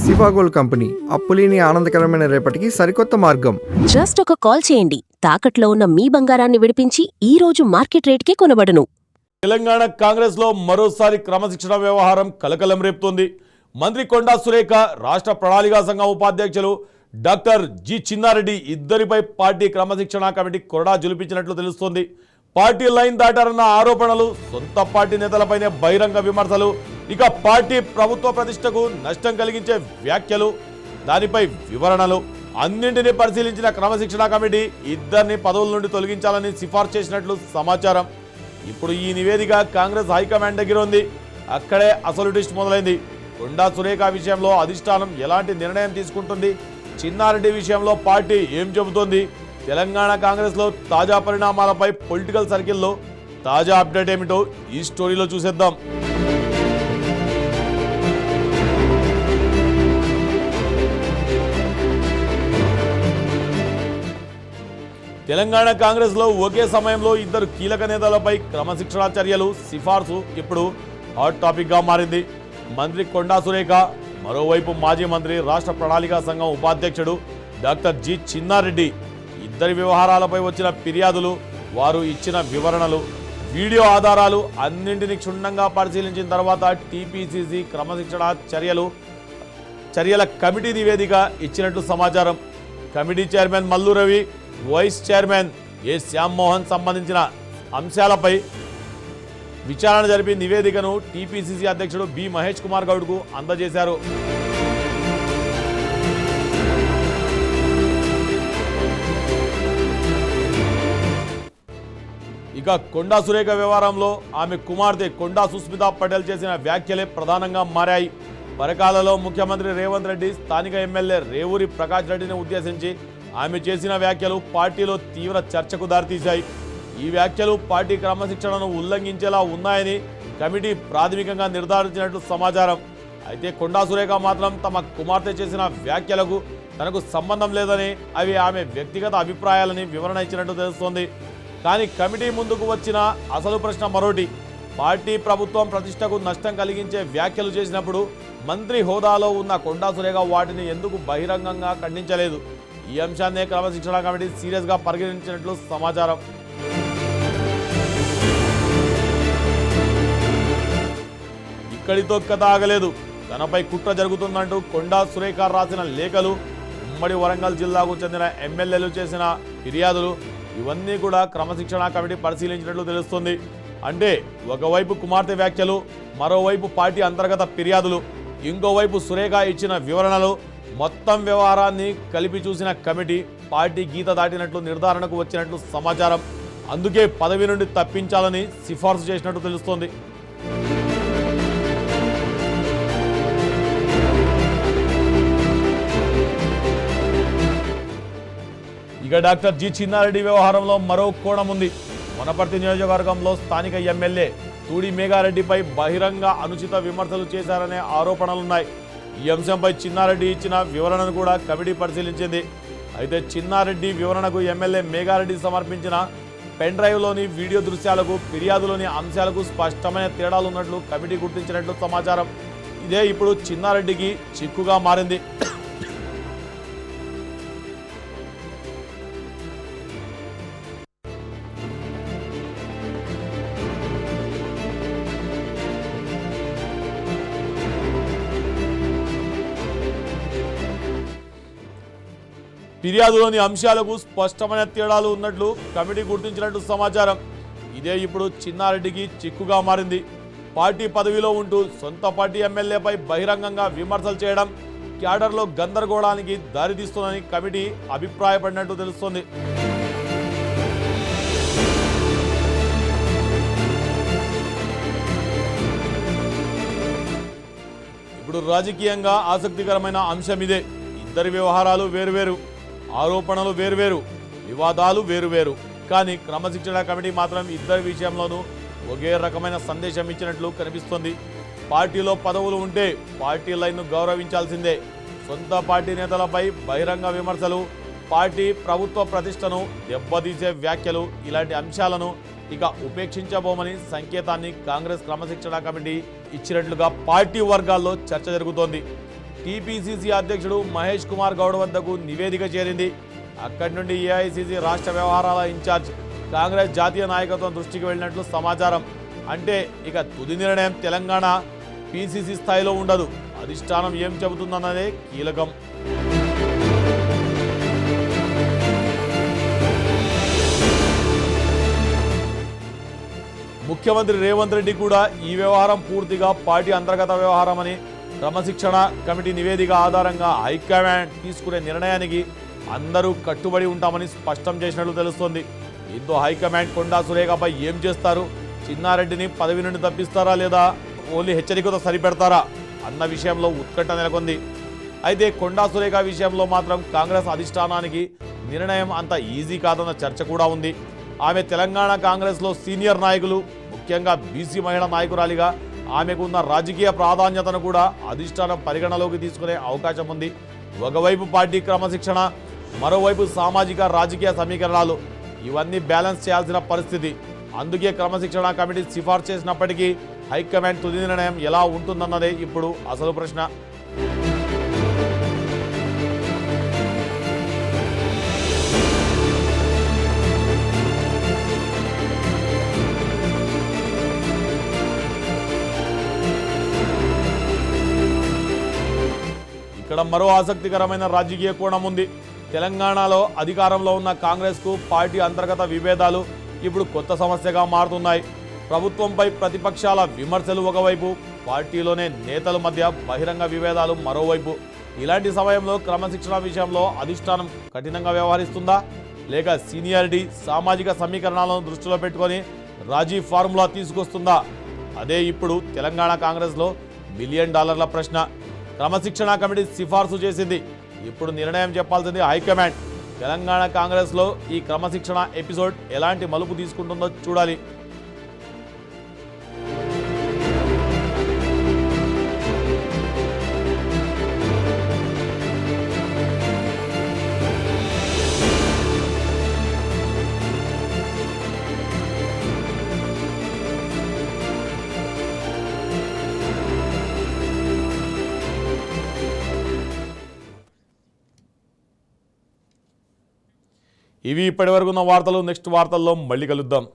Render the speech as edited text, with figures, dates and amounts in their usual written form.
సివాగోల్డ్ company అప్పులేని ఆనందకరమైన రేపటికి సరికొత్త మార్గం. జస్ట్ ఒక కాల్ చేయండి. తాకట్లో ఉన్న మీ బంగారాన్ని విడిపించి ఈ రోజు మార్కెట్ రేట్కే కొనబడును. తెలంగాణ కాంగ్రెస్ లో మరోసారి క్రమశిక్షణ వ్యవహారం కలకలం రేపుతోంది. మంత్రి కొండా సురేఖ, రాష్ట్ర ప్రణాళికా సంఘం ఉపాధ్యక్షులు డాక్టర్ జి చిన్నారెడ్డి ఇద్దరిపై పార్టీ క్రమశిక్షణ కమిటీ కొరడా జులిపించినట్లు తెలుస్తోంది. పార్టీ లైన్ దాటారన్న ఆరోపణలు, సొంత పార్టీ నేతలపైనే బహిరంగ విమర్శలు, ఇక పార్టీ ప్రభుత్వ ప్రతిష్టకు నష్టం కలిగించే వ్యాఖ్యలు, దానిపై వివరణలు అన్నింటినీ పరిశీలించిన క్రమశిక్షణ కమిటీ ఇద్దరిని పదవుల నుండి తొలగించాలని సిఫార్సు చేసినట్లు సమాచారం. ఇప్పుడు ఈ నివేదిక కాంగ్రెస్ హైకమాండ్ దగ్గర ఉంది. అక్కడే అసలు ట్విస్ట్ మొదలైంది. కొండా సురేఖ విషయంలో అధిష్టానం ఎలాంటి నిర్ణయం తీసుకుంటుంది? చిన్నారెడ్డి విషయంలో పార్టీ ఏం చెబుతోంది? తెలంగాణ కాంగ్రెస్లో తాజా పరిణామాలపై పొలిటికల్ సర్కిల్లో తాజా అప్డేట్ ఏమిటో ఈ స్టోరీలో చూసేద్దాం. తెలంగాణ కాంగ్రెస్లో ఒకే సమయంలో ఇద్దరు కీలక నేతలపై క్రమశిక్షణా చర్యలు, సిఫార్సు ఇప్పుడు హాట్ టాపిక్గా మారింది. మంత్రి కొండా సురేఖ, మరోవైపు మాజీ మంత్రి, రాష్ట్ర ప్రణాళికా సంఘం ఉపాధ్యక్షుడు డాక్టర్ జి చిన్నారెడ్డి ఇద్దరి వ్యవహారాలపై వచ్చిన ఫిర్యాదులు, వారు ఇచ్చిన వివరణలు, వీడియో ఆధారాలు అన్నింటినీ క్షుణ్ణంగా పరిశీలించిన తర్వాత టీపీసీసీ క్రమశిక్షణ చర్యల కమిటీ నివేదిక ఇచ్చినట్లు సమాచారం. Committee chairman Mallu Ravi, vice chairman A Shyammohan సంబంధించిన అంశాలపై విచారణ జరిపి నివేదికను టీపీసీసీ అధ్యక్షుడు బి మహేష్ కుమార్ గౌడ్కు అందజేశారు. ఇక కొండా సురేఖ వ్యవహారంలో ఆమె కుమార్తె కొండా సుస్మితా పటేల్ చేసిన వ్యాఖ్యలే ప్రధానంగా మారాయి. పరకాలలో ముఖ్యమంత్రి రేవంత్ రెడ్డి స్థానిక ఎమ్మెల్యే రేవూరి ప్రకాష్ రెడ్డిని ఉద్దేశించి ఆమె చేసిన వ్యాఖ్యలు పార్టీలో తీవ్ర చర్చకు దారితీశాయి. ఈ వ్యాఖ్యలు పార్టీ క్రమశిక్షణను ఉల్లంఘించేలా ఉన్నాయని కమిటీ ప్రాథమికంగా నిర్ధారించినట్లు సమాచారం. అయితే కొండా సురేఖ మాత్రం తమ కుమార్తె చేసిన వ్యాఖ్యలకు తనకు సంబంధం లేదని, అవి ఆమె వ్యక్తిగత అభిప్రాయాలని వివరణ ఇచ్చినట్టు తెలుస్తోంది. కానీ కమిటీ ముందుకు వచ్చిన అసలు ప్రశ్న మరోటి. పార్టీ ప్రభుత్వం ప్రతిష్టకు నష్టం కలిగించే వ్యాఖ్యలు చేసినప్పుడు మంత్రి హోదాలో ఉన్న కొండా సురేఖ వాటిని ఎందుకు బహిరంగంగా ఖండించలేదు? ఈ అంశాన్నే క్రమశిక్షణ కమిటీ సీరియస్గా పరిగణించినట్లు సమాచారం. ఇక్కడితో కథ ఆగలేదు. తనపై కుట్ర జరుగుతుందంటూ కొండా సురేఖ రాసిన లేఖలు, ఉమ్మడి వరంగల్ జిల్లాకు చెందిన ఎమ్మెల్యేలు చేసిన ఫిర్యాదులు, ఇవన్నీ కూడా క్రమశిక్షణ కమిటీ పరిశీలించినట్లు తెలుస్తుంది. అంటే ఒకవైపు కుమార్తె వ్యాఖ్యలు, మరోవైపు పార్టీ అంతర్గత ఫిర్యాదులు, ఇంకోవైపు సురేఖ ఇచ్చిన వివరణలు, మొత్తం వ్యవహారాన్ని కలిపి చూసిన కమిటీ పార్టీ గీత దాటినట్లు నిర్ధారణకు వచ్చినట్లు సమాచారం. అందుకే పదవి నుండి తప్పించాలని సిఫార్సు చేసినట్టు తెలుస్తోంది. ఇక డాక్టర్ జి చిన్నారెడ్డి వ్యవహారంలో మరో కోణం ఉంది. వనపర్తి నియోజకవర్గంలో స్థానిక ఎమ్మెల్యే తూడి మేఘారెడ్డిపై బహిరంగ అనుచిత విమర్శలు చేశారనే ఆరోపణలున్నాయి. ఈ అంశంపై చిన్నారెడ్డి ఇచ్చిన వివరణను కూడా కమిటీ పరిశీలించింది. అయితే చిన్నారెడ్డి వివరణకు ఎమ్మెల్యే మేఘారెడ్డి సమర్పించిన పెన్ డ్రైవ్లోని వీడియో దృశ్యాలకు, ఫిర్యాదులోని అంశాలకు స్పష్టమైన తేడాలున్నట్లు కమిటీ గుర్తించినట్లు సమాచారం. ఇదే ఇప్పుడు చిన్నారెడ్డికి చిక్కుగా మారింది. ఫిర్యాదులోని అంశాలకు స్పష్టమైన తేడాలు ఉన్నట్లు కమిటీ గుర్తించినట్టు సమాచారం. ఇదే ఇప్పుడు చిన్నారెడ్డికి చిక్కుగా మారింది. పార్టీ పదవిలో ఉంటూ సొంత పార్టీ ఎమ్మెల్యేపై బహిరంగంగా విమర్శలు చేయడం క్యాడర్లో గందరగోళానికి దారితీస్తుందని కమిటీ అభిప్రాయపడినట్టు తెలుస్తోంది. ఇప్పుడు రాజకీయంగా ఆసక్తికరమైన అంశం ఇదే. ఇద్దరి వ్యవహారాలు వేరువేరు, ఆరోపణలు వేరువేరు, వివాదాలు వేరువేరు. కానీ క్రమశిక్షణ కమిటీ మాత్రం ఇద్దరి విషయంలోనూ ఒకే రకమైన సందేశం ఇచ్చినట్లు కనిపిస్తోంది. పార్టీలో పదవులు ఉంటే పార్టీ లైన్ను గౌరవించాల్సిందే. సొంత పార్టీ నేతలపై బహిరంగ విమర్శలు, పార్టీ ప్రభుత్వ ప్రతిష్టను దెబ్బతీసే వ్యాఖ్యలు, ఇలాంటి అంశాలను ఇక ఉపేక్షించబోమని సంకేతాన్ని కాంగ్రెస్ క్రమశిక్షణ కమిటీ ఇచ్చినట్లుగా పార్టీ వర్గాల్లో చర్చ జరుగుతోంది. టీపీసీసీ అధ్యక్షుడు మహేష్ కుమార్ గౌడ్ వద్దకు నివేదిక చేరింది. అక్కడి నుండి ఏఐసీసీ రాష్ట్ర వ్యవహారాల ఇన్ఛార్జ్ కాంగ్రెస్ జాతీయ నాయకత్వం దృష్టికి వెళ్ళినట్లు సమాచారం. అంటే ఇక తుది నిర్ణయం తెలంగాణ పీసీసీ స్థాయిలో ఉండదు, అధిష్టానం ఏం చెబుతుందన్నదే కీలకం. ముఖ్యమంత్రి రేవంత్ రెడ్డి కూడా ఈ వ్యవహారం పూర్తిగా పార్టీ అంతర్గత వ్యవహారమని, క్రమశిక్షణ కమిటీ నివేదిక ఆధారంగా హైకమాండ్ తీసుకునే నిర్ణయానికి అందరూ కట్టుబడి ఉంటామని స్పష్టం చేసినట్లు తెలుస్తోంది. దీంతో హైకమాండ్ కొండా సురేఖపై ఏం చేస్తారు, చిన్నారెడ్డిని పదవి నుండి తప్పిస్తారా లేదా ఓన్లీ హెచ్చరికతో సరిపెడతారా అన్న విషయంలో ఉత్కంఠ నెలకొంది. అయితే కొండా సురేఖ విషయంలో మాత్రం కాంగ్రెస్ అధిష్టానానికి నిర్ణయం అంత ఈజీ కాదన్న చర్చ కూడా ఉంది. ఆమె తెలంగాణ కాంగ్రెస్లో సీనియర్ నాయకులు, ముఖ్యంగా బీసీ మహిళా నాయకురాలిగా ఆమెకు ఉన్న రాజకీయ ప్రాధాన్యతను కూడా అధిష్టానం పరిగణలోకి తీసుకునే అవకాశం ఉంది. ఒకవైపు పార్టీ క్రమశిక్షణ, మరోవైపు సామాజిక రాజకీయ సమీకరణాలు, ఇవన్నీ బ్యాలెన్స్ చేయాల్సిన పరిస్థితి. అందుకే క్రమశిక్షణ కమిటీ సిఫార్సు చేసినప్పటికీ హైకమాండ్ తుది నిర్ణయం ఎలా ఉంటుందన్నదే ఇప్పుడు అసలు ప్రశ్న. ఇక్కడ మరో ఆసక్తికరమైన రాజకీయ కోణం ఉంది. తెలంగాణలో అధికారంలో ఉన్న కాంగ్రెస్కు పార్టీ అంతర్గత విభేదాలు ఇప్పుడు కొత్త సమస్యగా మారుతున్నాయి. ప్రభుత్వంపై ప్రతిపక్షాల విమర్శలు ఒకవైపు, పార్టీలోనే నేతల మధ్య బహిరంగ విభేదాలు మరోవైపు. ఇలాంటి సమయంలో క్రమశిక్షణ విషయంలో అధిష్టానం కఠినంగా వ్యవహరిస్తుందా, లేక సీనియారిటీ, సామాజిక సమీకరణాలను దృష్టిలో పెట్టుకొని రాజీ ఫార్ములా తీసుకొస్తుందా? అదే ఇప్పుడు తెలంగాణ కాంగ్రెస్లో $1 బిలియన్ ప్రశ్న. క్రమశిక్షణ కమిటీ సిఫార్సు చేసింది, ఇప్పుడు నిర్ణయం చెప్పాల్సింది హైకమాండ్. తెలంగాణ కాంగ్రెస్లో ఈ క్రమశిక్షణ ఎపిసోడ్ ఎలాంటి మలుపు తీసుకుంటుందో చూడాలి. ఇవి ఇప్పటివరకు ఉన్న వార్తలు. నెక్స్ట్ వార్తల్లో మళ్ళీ కలుద్దాం.